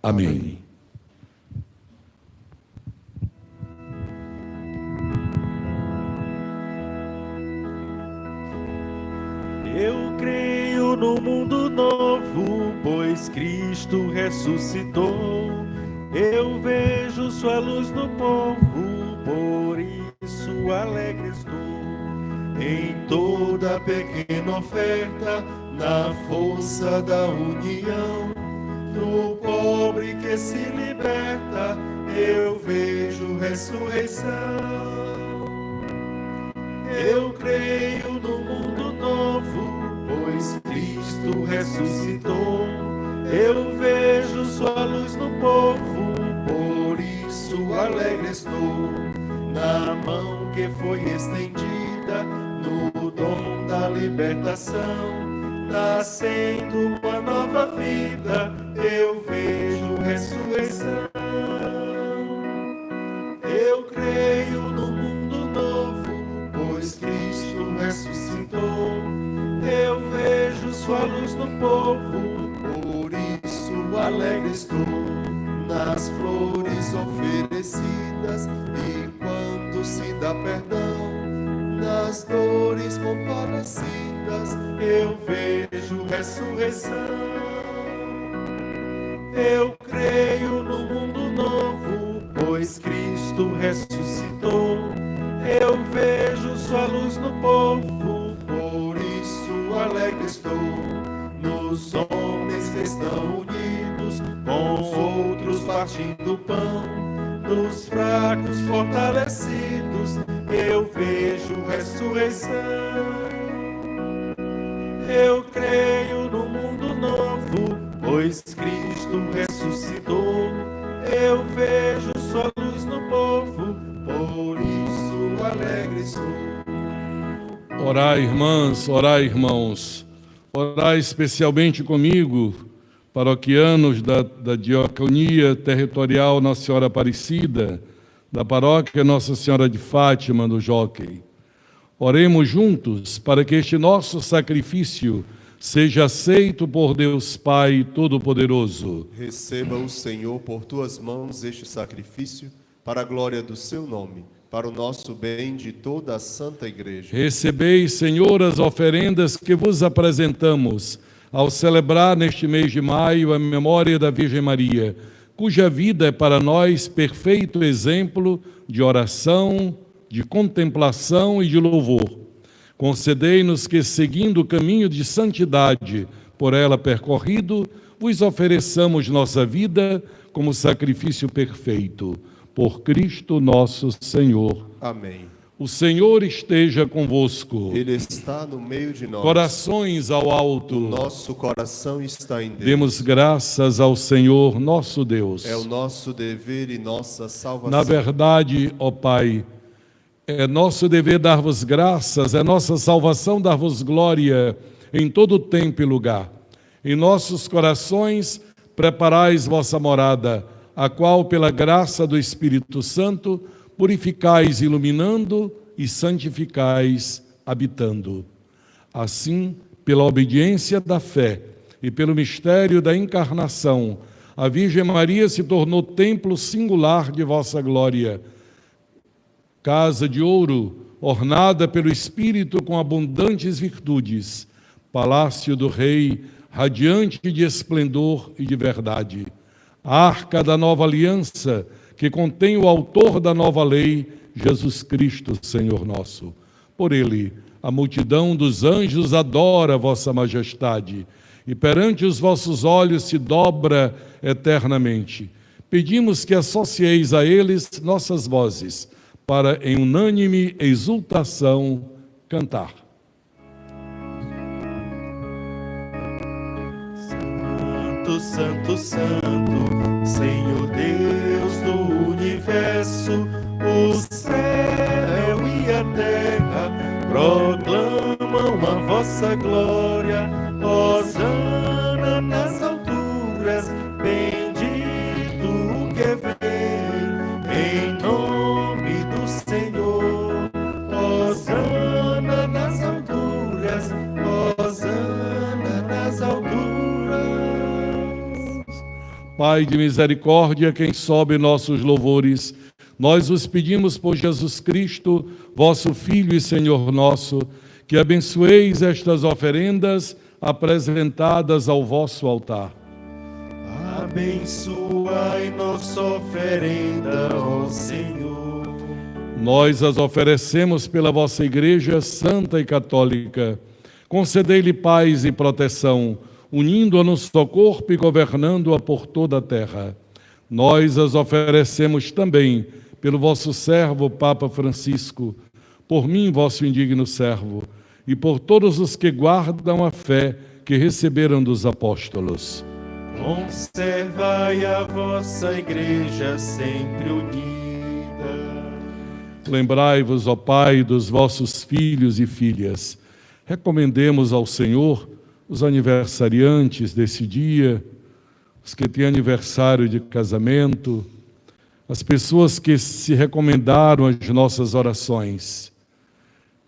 Amém. Eu creio no mundo novo, pois Cristo ressuscitou. Eu vejo sua luz no povo, por isso alegre estou. Em toda pequena oferta, na força da união, no pobre que se liberta, eu vejo ressurreição. Eu creio no mundo novo, pois Cristo ressuscitou. Eu vejo sua luz no povo, por isso alegre estou. Na mão que foi estendida, no dom da libertação, nascendo uma nova vida, eu vejo ressurreição. Eu creio no mundo novo, pois Cristo ressuscitou. Eu vejo sua luz no povo, por isso alegre estou. Nas flores oferecidas, e quando se dá perdão, nas dores compadecidas, eu vejo ressurreição. Eu creio no mundo novo, pois Cristo ressuscitou. Eu vejo sua luz no povo, por isso alegre estou. Nos homens que estão unidos, com os outros partindo pão, nos fracos fortalecidos, eu vejo ressurreição. Eu creio no mundo novo, pois Cristo ressuscitou. Eu vejo sua luz no povo, por isso alegre estou. Orai, irmãs, orai, irmãos. Orai especialmente comigo, paroquianos da Diaconia Territorial Nossa Senhora Aparecida, da paróquia Nossa Senhora de Fátima, no Jockey. Oremos juntos para que este nosso sacrifício seja aceito por Deus Pai Todo-Poderoso. Receba o Senhor por tuas mãos este sacrifício, para a glória do seu nome, para o nosso bem de toda a Santa Igreja. Recebei, Senhor, as oferendas que vos apresentamos, ao celebrar neste mês de maio a memória da Virgem Maria, cuja vida é para nós perfeito exemplo de oração, de contemplação e de louvor. Concedei-nos que, seguindo o caminho de santidade por ela percorrido, vos ofereçamos nossa vida como sacrifício perfeito. Por Cristo nosso Senhor. Amém. O Senhor esteja convosco. Ele está no meio de nós. Corações ao alto. O nosso coração está em Deus. Demos graças ao Senhor nosso Deus. É o nosso dever e nossa salvação. Na verdade, ó Pai, é nosso dever dar-vos graças, é nossa salvação dar-vos glória em todo tempo e lugar. Em nossos corações preparais vossa morada, a qual, pela graça do Espírito Santo, purificais iluminando e santificais habitando. Assim, pela obediência da fé e pelo mistério da encarnação, a Virgem Maria se tornou templo singular de vossa glória, casa de ouro, ornada pelo Espírito com abundantes virtudes, palácio do Rei, radiante de esplendor e de verdade, arca da nova aliança, que contém o autor da nova lei, Jesus Cristo, Senhor nosso. Por ele, a multidão dos anjos adora vossa majestade, e perante os vossos olhos se dobra eternamente. Pedimos que associeis a eles nossas vozes, para em unânime exultação cantar. Santo, Santo, Santo, Senhor Deus do universo, o céu e a terra proclamam a vossa glória. Hosana nas alturas, bendito o que vem, em nome do Senhor. Hosana nas alturas, Hosana nas alturas. Pai de misericórdia, quem sobe nossos louvores, nós os pedimos por Jesus Cristo, vosso Filho e Senhor nosso, que abençoeis estas oferendas apresentadas ao vosso altar. Abençoai nossa oferenda, ó Senhor. Nós as oferecemos pela vossa Igreja Santa e Católica. Concedei-lhe paz e proteção, unindo-a no seu corpo e governando-a por toda a terra. Nós as oferecemos também pelo vosso servo, Papa Francisco, por mim, vosso indigno servo, e por todos os que guardam a fé que receberam dos apóstolos. Conservai a vossa Igreja sempre unida. Lembrai-vos, ó Pai, dos vossos filhos e filhas. Recomendemos ao Senhor os aniversariantes desse dia, os que têm aniversário de casamento, as pessoas que se recomendaram às nossas orações.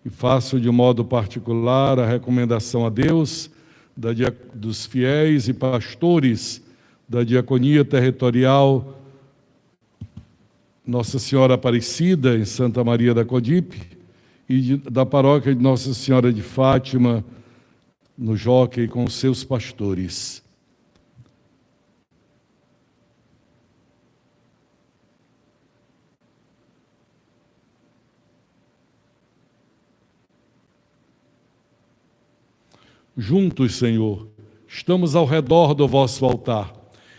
E faço de modo particular a recomendação a Deus dos fiéis e pastores da Diaconia Territorial Nossa Senhora Aparecida, em Santa Maria da Codipe, e da Paróquia de Nossa Senhora de Fátima, no Jockey, com seus pastores. Juntos, Senhor, estamos ao redor do vosso altar,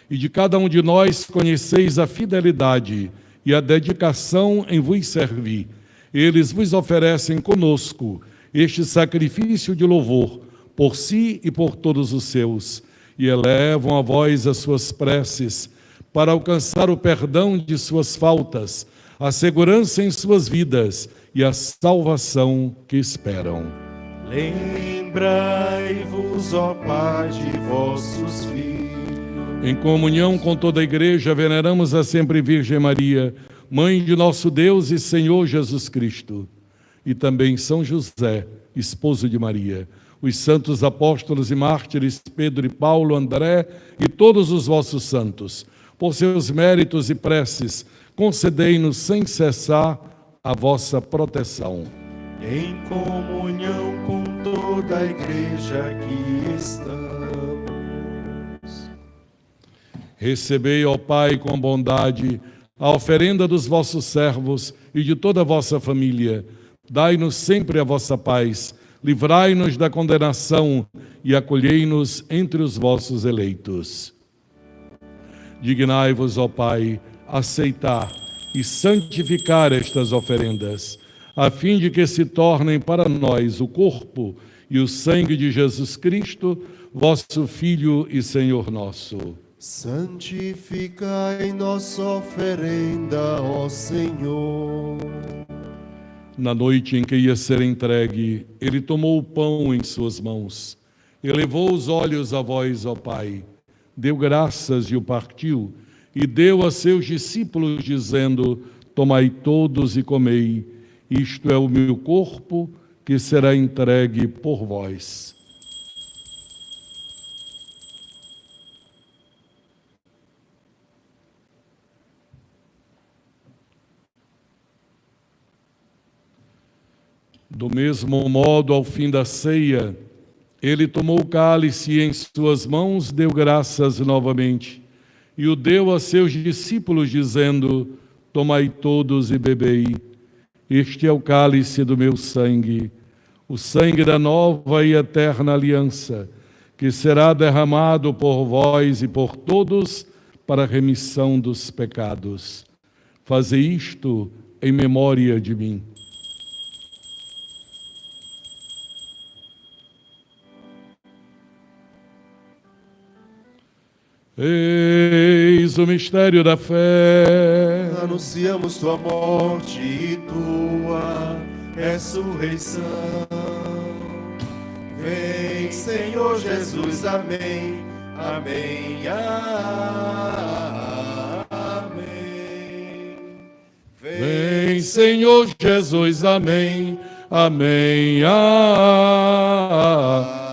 e de cada um de nós conheceis a fidelidade e a dedicação em vos servir. Eles vos oferecem conosco este sacrifício de louvor, por si e por todos os seus, e elevam a vós as suas preces, para alcançar o perdão de suas faltas, a segurança em suas vidas e a salvação que esperam. Lembrai-vos, ó Pai, de vossos filhos. Em comunhão com toda a Igreja, veneramos a sempre Virgem Maria, Mãe de nosso Deus e Senhor Jesus Cristo, e também São José, esposo de Maria, os santos apóstolos e mártires Pedro e Paulo, André e todos os vossos santos, por seus méritos e preces, concedei-nos sem cessar a vossa proteção. Em comunhão com toda a igreja aqui estamos. Recebei, ó Pai, com bondade, a oferenda dos vossos servos e de toda a vossa família. Dai-nos sempre a vossa paz, livrai-nos da condenação e acolhei-nos entre os vossos eleitos. Dignai-vos, ó Pai, aceitar e santificar estas oferendas, a fim de que se tornem para nós o corpo e o sangue de Jesus Cristo, vosso Filho e Senhor nosso. Santificai nossa oferenda, ó Senhor. Na noite em que ia ser entregue, ele tomou o pão em suas mãos, elevou os olhos a vós, ó Pai, deu graças e o partiu, e deu a seus discípulos, dizendo: tomai todos e comei, isto é o meu corpo, que será entregue por vós. Do mesmo modo, ao fim da ceia, ele tomou o cálice e em suas mãos deu graças novamente, e o deu a seus discípulos, dizendo: tomai todos e bebei, este é o cálice do meu sangue, o sangue da nova e eterna aliança, que será derramado por vós e por todos para a remissão dos pecados. Fazei isto em memória de mim. Eis o mistério da fé. Anunciamos tua morte e tua ressurreição. Vem, Senhor Jesus, amém, amém, amém. Vem, Senhor Jesus, amém, amém,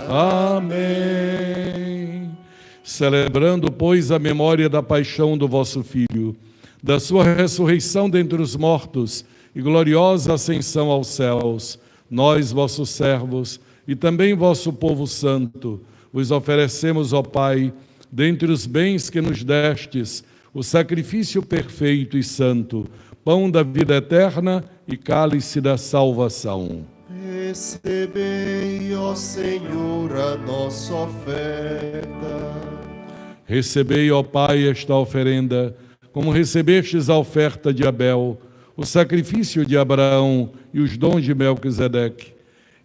amém. Celebrando, pois, a memória da paixão do vosso Filho, da sua ressurreição dentre os mortos e gloriosa ascensão aos céus, nós, vossos servos, e também vosso povo santo, vos oferecemos, ó Pai, dentre os bens que nos destes, o sacrifício perfeito e santo, pão da vida eterna e cálice da salvação. Recebei, ó Senhor, a nossa oferta. Recebei, ó Pai, esta oferenda, como recebestes a oferta de Abel, o sacrifício de Abraão e os dons de Melquisedeque.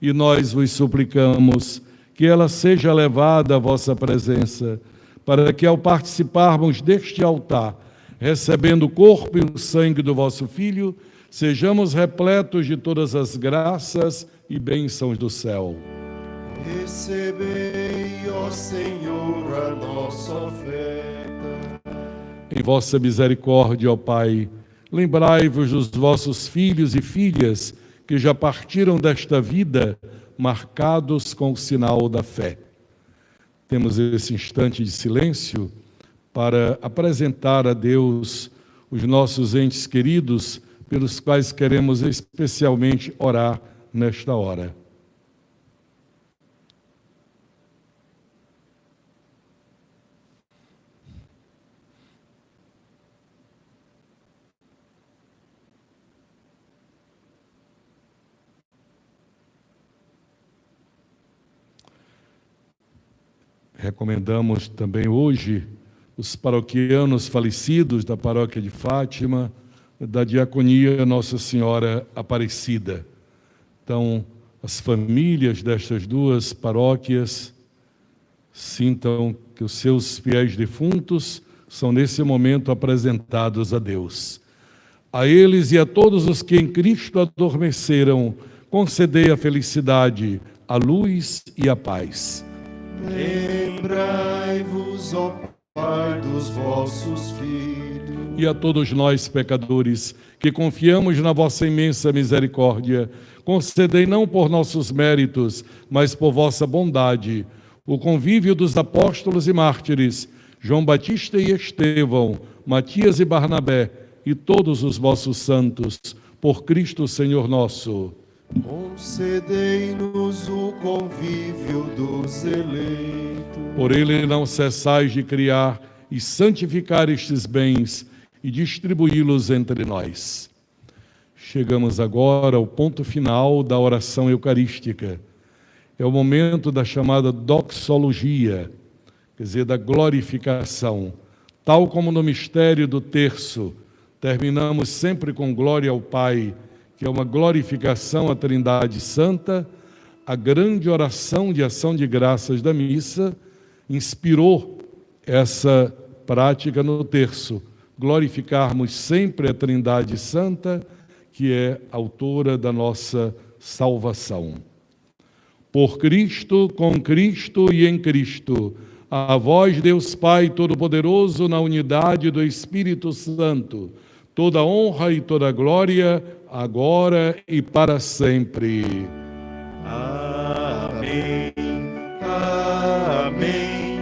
E nós vos suplicamos que ela seja levada à vossa presença, para que, ao participarmos deste altar, recebendo o corpo e o sangue do vosso Filho, sejamos repletos de todas as graças e bênçãos do céu. Recebei, ó Senhor, a nossa oferta. Em vossa misericórdia, ó Pai, lembrai-vos dos vossos filhos e filhas que já partiram desta vida, marcados com o sinal da fé. Temos esse instante de silêncio para apresentar a Deus os nossos entes queridos, pelos quais queremos especialmente orar nesta hora. Recomendamos também hoje os paroquianos falecidos da paróquia de Fátima, da diaconia Nossa Senhora Aparecida. Então, as famílias destas duas paróquias sintam que os seus fiéis defuntos são nesse momento apresentados a Deus. A eles e a todos os que em Cristo adormeceram, concedei a felicidade, a luz e a paz. Lembrai-vos, ó Pai dos vossos filhos. E a todos nós, pecadores, que confiamos na vossa imensa misericórdia, concedei não por nossos méritos, mas por vossa bondade, o convívio dos apóstolos e mártires, João Batista e Estevão, Matias e Barnabé, e todos os vossos santos, por Cristo Senhor nosso. Concedei-nos o convívio dos eleitos. Por ele não cessais de criar e santificar estes bens e distribuí-los entre nós. Chegamos agora ao ponto final da oração eucarística. É o momento da chamada doxologia, quer dizer, da glorificação. Tal como no mistério do terço, terminamos sempre com glória ao Pai, que é uma glorificação à Trindade Santa. A grande oração de ação de graças da missa inspirou essa prática no terço. Glorificarmos sempre a Trindade Santa, que é autora da nossa salvação. Por Cristo, com Cristo e em Cristo, a vós, Deus Pai Todo-Poderoso, na unidade do Espírito Santo, toda honra e toda glória, agora e para sempre. Amém, amém,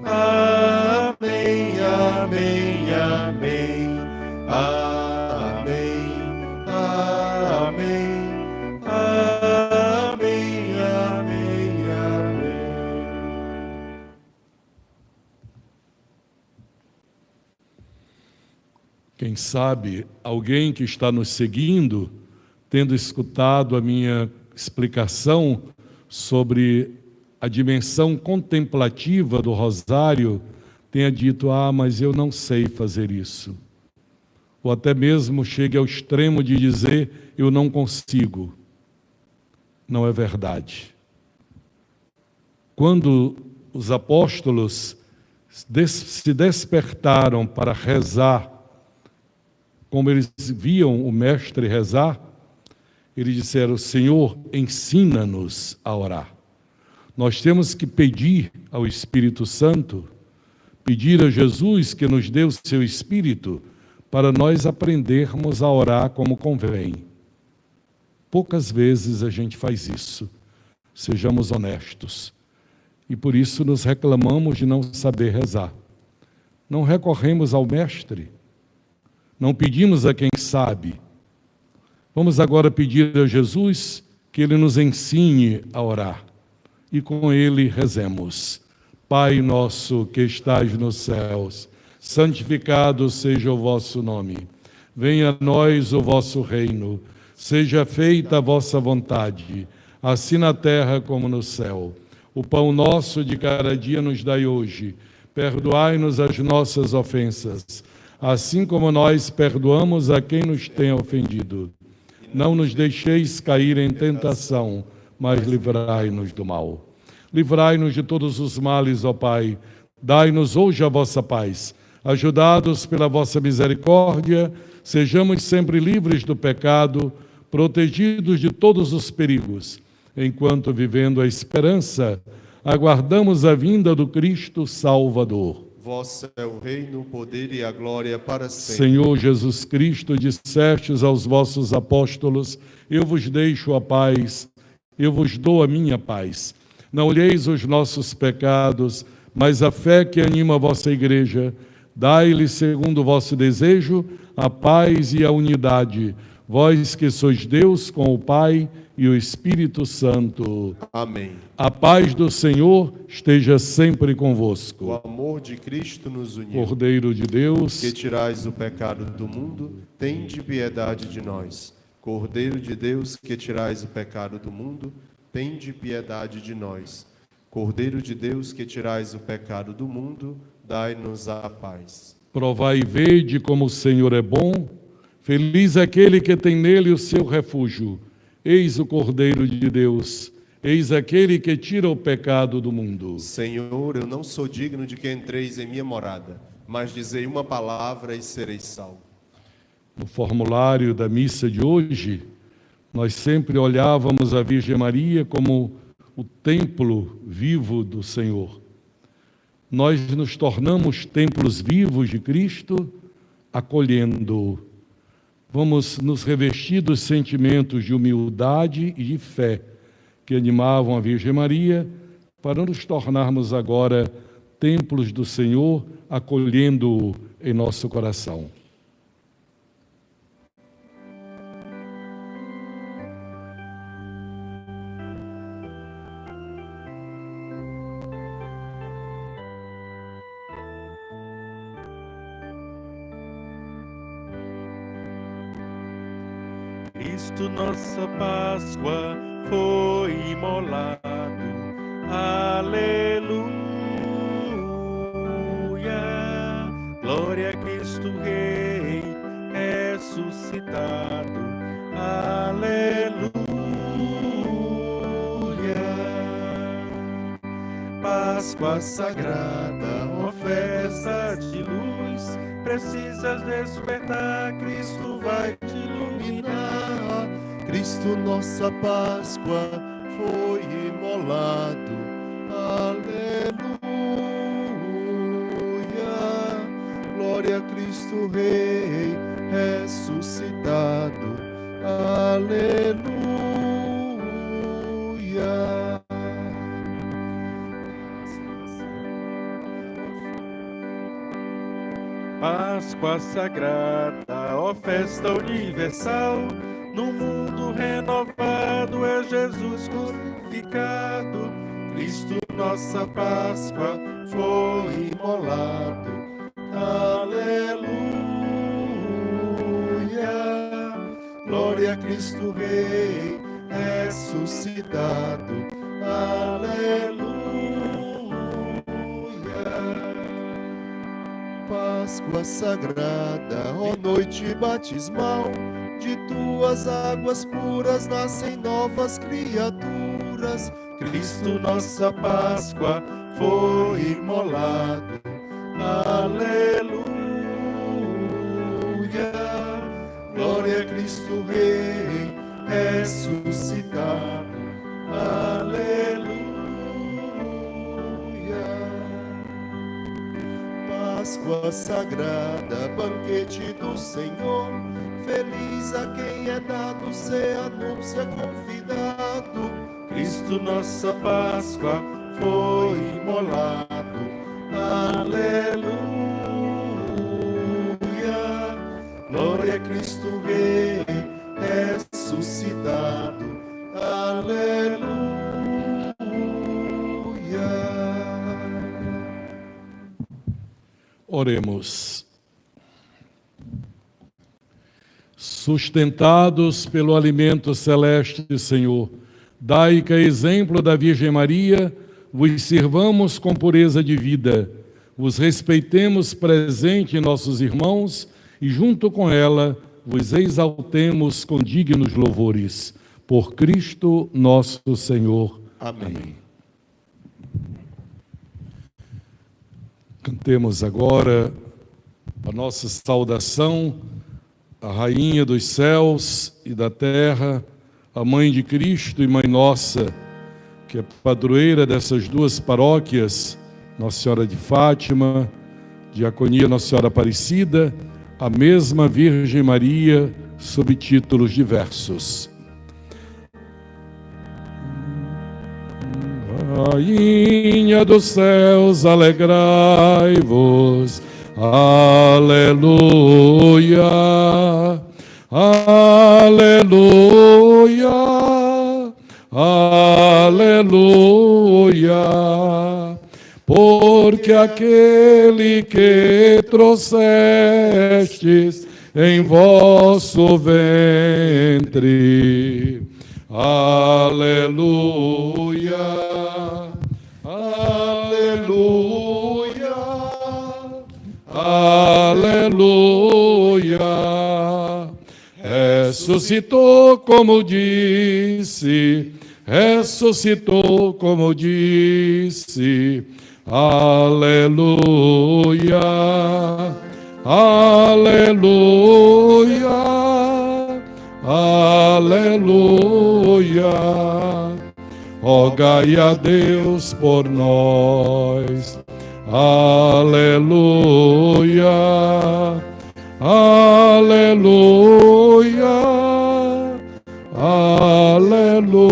amém, amém, amém, amém, amém, amém, amém, amém. Quem sabe alguém que está nos seguindo, tendo escutado a minha explicação sobre a dimensão contemplativa do rosário, tenha dito: mas eu não sei fazer isso. Ou até mesmo chegue ao extremo de dizer: eu não consigo. Não é verdade. Quando os apóstolos se despertaram para rezar, como eles viam o Mestre rezar, eles disseram: Senhor, ensina-nos a orar. Nós temos que pedir ao Espírito Santo, pedir a Jesus que nos dê o seu Espírito, para nós aprendermos a orar como convém. Poucas vezes a gente faz isso, sejamos honestos. E por isso nos reclamamos de não saber rezar. Não recorremos ao Mestre, não pedimos a quem sabe. Vamos agora pedir a Jesus que Ele nos ensine a orar. E com Ele rezemos. Pai nosso que estais nos céus, santificado seja o vosso nome. Venha a nós o vosso reino. Seja feita a vossa vontade, assim na terra como no céu. O pão nosso de cada dia nos dai hoje. Perdoai-nos as nossas ofensas, assim como nós perdoamos a quem nos tem ofendido. Não nos deixeis cair em tentação, mas livrai-nos do mal. Livrai-nos de todos os males, ó Pai. Dai-nos hoje a vossa paz. Ajudados pela vossa misericórdia, sejamos sempre livres do pecado, protegidos de todos os perigos, enquanto, vivendo a esperança, aguardamos a vinda do Cristo Salvador. Vosso é o reino, o poder e a glória para sempre. Senhor Jesus Cristo, dissestes aos vossos apóstolos: eu vos deixo a paz, eu vos dou a minha paz. Não olheis os nossos pecados, mas a fé que anima a vossa igreja. Dai-lhe, segundo o vosso desejo, a paz e a unidade. Vós que sois Deus com o Pai e o Espírito Santo. Amém. A paz do Senhor esteja sempre convosco. O amor de Cristo nos uniu. Cordeiro de Deus, Que tirais o pecado do mundo, tende piedade de nós. Cordeiro de Deus, que tirais o pecado do mundo, tende piedade de nós. Cordeiro de Deus, que tirais o pecado do mundo, dai-nos a paz. provai e vede como o Senhor é bom. Feliz aquele que tem nele o seu refúgio. Eis o Cordeiro de Deus. Eis aquele que tira o pecado do mundo. Senhor, eu não sou digno de que entreis em minha morada, mas dizei uma palavra e serei salvo. No formulário da missa de hoje, nós sempre olhávamos a Virgem Maria como o templo vivo do Senhor. nós nos tornamos templos vivos de Cristo, acolhendo-o. Vamos nos revestir dos sentimentos de humildade e de fé que animavam a Virgem Maria, para nos tornarmos agora templos do Senhor, acolhendo-o em nosso coração. Cristo, nossa Páscoa, foi imolado. Aleluia. Glória a Cristo Rei ressuscitado. Aleluia. Páscoa sagrada, ó festa de luz, precisas despertar, Cristo vai te iluminar. Cristo, nossa Páscoa, foi imolado. Aleluia. Glória a Cristo Rei ressuscitado. Aleluia. Páscoa sagrada, ó festa universal, no mundo renovado é Jesus crucificado. Cristo, nossa Páscoa, foi imolado. Aleluia. Glória a Cristo Rei ressuscitado. Aleluia. Páscoa sagrada, ó noite batismal, de tuas águas puras nascem novas criaturas. Cristo, nossa Páscoa, foi imolado. Aleluia. Glória a Cristo Rei ressuscitado. Aleluia. Páscoa sagrada, banquete do Senhor, feliz a quem é dado ser a núpcia convidado. Cristo, nossa Páscoa, foi imolado. Aleluia. Glória a Cristo Rei ressuscitado. Aleluia. Oremos. Sustentados pelo alimento celeste, Senhor, dai que, a exemplo da Virgem Maria, vos sirvamos com pureza de vida, vos respeitemos presente em nossos irmãos e, junto com ela, vos exaltemos com dignos louvores. Por Cristo nosso Senhor. Amém. Cantemos agora a nossa saudação à Rainha dos céus e da terra, a Mãe de Cristo e Mãe Nossa, que é padroeira dessas duas paróquias, Nossa Senhora de Fátima, Diaconia Nossa Senhora Aparecida, a mesma Virgem Maria, sob títulos diversos. Rainha dos céus, alegrai-vos, aleluia, aleluia, aleluia, porque aquele que trouxestes em vosso ventre, aleluia, aleluia, aleluia. Ressuscitou como disse, ressuscitou como disse, aleluia, aleluia, aleluia. Rogai a Deus por nós, Aleluia, aleluia, aleluia.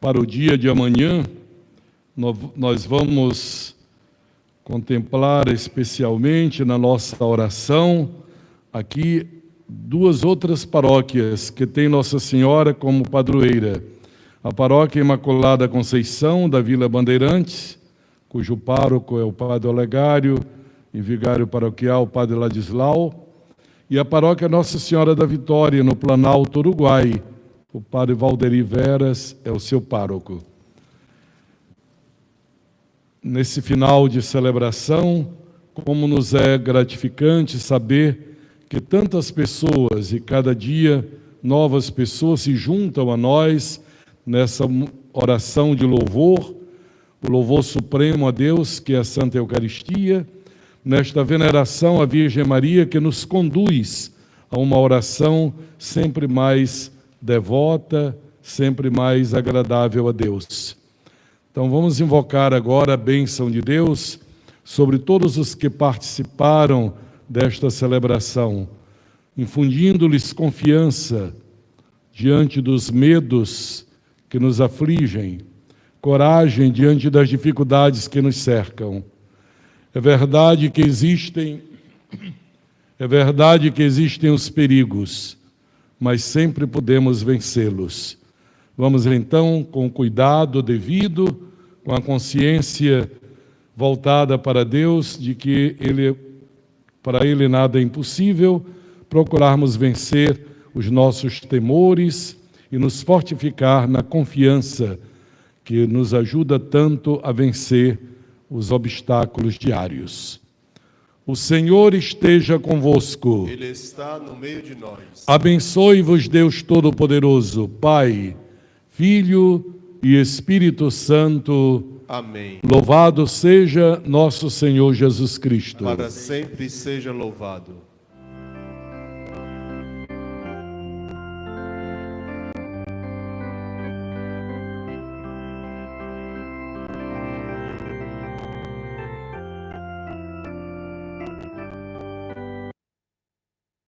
Para o dia de amanhã, nós vamos contemplar especialmente na nossa oração aqui duas outras paróquias que tem Nossa Senhora como padroeira. A Paróquia Imaculada Conceição da Vila Bandeirantes, cujo pároco é o Padre Olegário e vigário paroquial o Padre Ladislau, e a Paróquia Nossa Senhora da Vitória, no Planalto Uruguai, o Padre Valderi Veras é o seu pároco. Nesse final de celebração, como nos é gratificante saber que tantas pessoas e cada dia novas pessoas se juntam a nós nessa oração de louvor, o louvor supremo a Deus, que é a Santa Eucaristia, nesta veneração à Virgem Maria que nos conduz a uma oração sempre mais devota, sempre mais agradável a Deus. Então vamos invocar agora a bênção de Deus sobre todos os que participaram desta celebração, infundindo-lhes confiança diante dos medos que nos afligem, coragem diante das dificuldades que nos cercam. É verdade que existem os perigos, mas sempre podemos vencê-los. Vamos então, com o cuidado devido, com a consciência voltada para Deus, de que para Ele nada é impossível, procurarmos vencer os nossos temores e nos fortificar na confiança que nos ajuda tanto a vencer os obstáculos diários. O Senhor esteja convosco. Ele está no meio de nós. Abençoe-vos Deus Todo-Poderoso, Pai, Filho e Espírito Santo. Amém. Louvado seja nosso Senhor Jesus Cristo. Para sempre seja louvado.